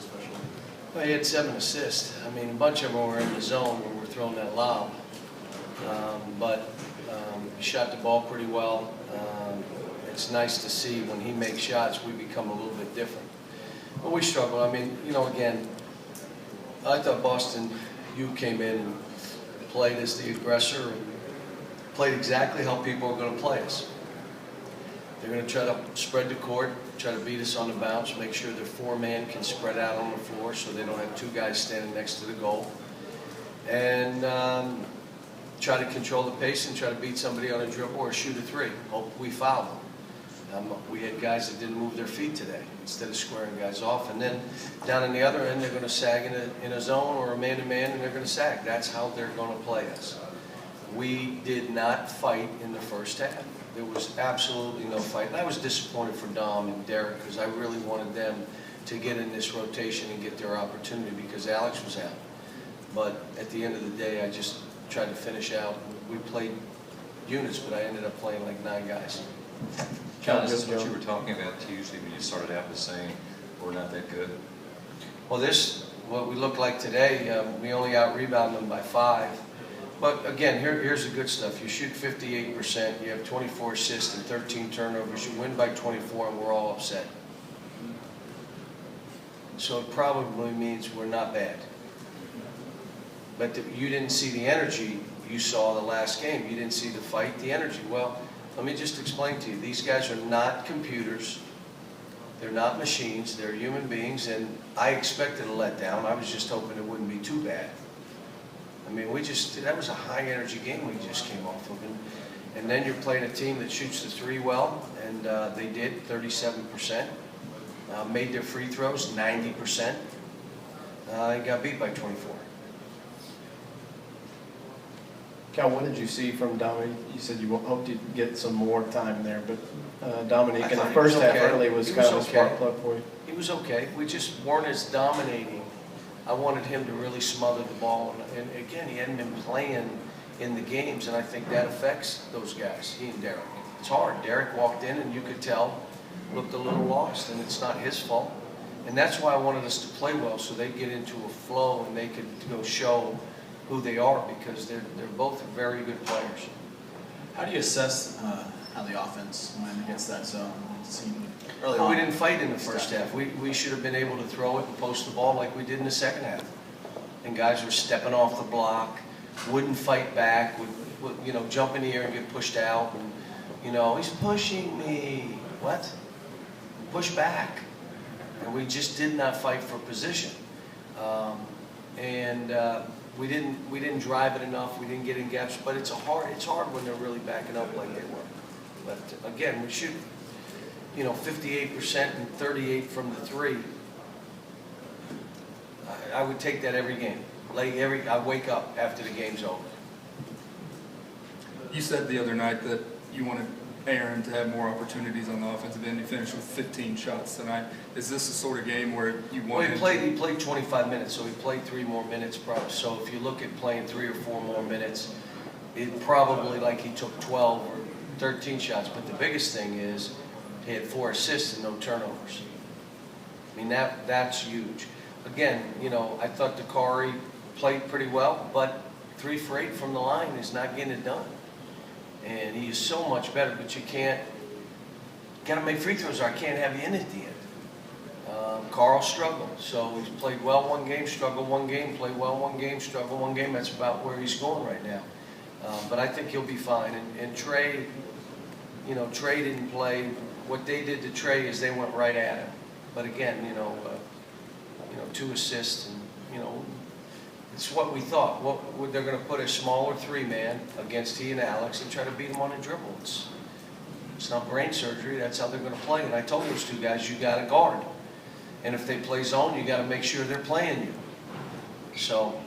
especially? Well, he had 7 assists. I mean, a bunch of them were in the zone when we're throwing that lob. He shot the ball pretty well. It's nice to see when he makes shots, we become a little bit different. But we struggle. I mean, you know, again, I thought Boston U came in and played as the aggressor and played exactly how people are going to play us. They're going to try to spread the court, try to beat us on the bounce, make sure their 4-man can spread out on the floor so they don't have 2 guys standing next to the goal. And try to control the pace and try to beat somebody on a dribble or shoot a 3. Hope we foul them. We had guys that didn't move their feet today instead of squaring guys off. And then down in the other end, they're going to sag in a zone or a man-to-man, and they're going to sag. That's how they're going to play us. We did not fight in the first half. There was absolutely no fight. And I was disappointed for Dom and Derek because I really wanted them to get in this rotation and get their opportunity because Alex was out. But at the end of the day, I just tried to finish out. We played units, but I ended up playing like 9 guys. John, this is what you were talking about Tuesday when you started out with saying we're not that good. Well, what we look like today, we only out-rebound them by 5. But again, here's the good stuff. You shoot 58%, you have 24 assists and 13 turnovers, you win by 24, and we're all upset. So it probably means we're not bad. But you didn't see the energy you saw the last game. You didn't see the fight, the energy. Well, let me just explain to you. These guys are not computers. They're not machines. They're human beings, and I expected a letdown. I was just hoping it wouldn't be too bad. I mean, that was a high-energy game we just came off of. And then you're playing a team that shoots the 3 well, and they did, 37%. Made their free throws, 90%. And got beat by 24. Cal, what did you see from Dominique? You said you hoped you'd get some more time there, but Dominique in the first half early was kind of a spark plug for you. He was okay. We just weren't as dominating. I wanted him to really smother the ball. And again, he hadn't been playing in the games, and I think that affects those guys, he and Derek. It's hard. Derek walked in, and you could tell, looked a little lost, and it's not his fault. And that's why I wanted us to play well, so they get into a flow and they could go show who they are, because they're both very good players. How do you assess how the offense went against that zone? It seemed early on. We didn't fight in the first half. We should have been able to throw it and post the ball like we did in the second half. And guys were stepping off the block, wouldn't fight back, would you know, jump in the air and get pushed out. And, you know, he's pushing me. What? Push back. And we just did not fight for position. We didn't drive it enough. We didn't get in gaps. But it's hard when they're really backing up like they were. But again, we shoot, you know, 58% and 38 from the 3. I would take that every game. I wake up after the game's over. You said the other night that you wanted Aaron to have more opportunities on the offensive end. He finished with 15 shots tonight. Is this the sort of game where you want him he played 25 minutes, so he played 3 more minutes probably. So if you look at playing 3 or 4 more minutes, it probably like he took 12 or 13 shots. But the biggest thing is he had 4 assists and no turnovers. I mean, that's huge. Again, you know, I thought Calipari played pretty well, but 3 for 8 from the line is not getting it done. And he is so much better, but you got to make free throws or I can't have you in at the end. Carl struggled, so he's played well one game, struggled one game, played well one game, struggled one game. That's about where he's going right now. But I think he'll be fine. And Trey, you know, Trey didn't play. What they did to Trey is they went right at him. But again, you know, 2 assists, and you know, it's what we thought. They're going to put a smaller 3-man against he and Alex and try to beat him on a dribble. It's not brain surgery. That's how they're going to play. And I told those 2 guys, you got to guard. And if they play zone, you got to make sure they're playing you. So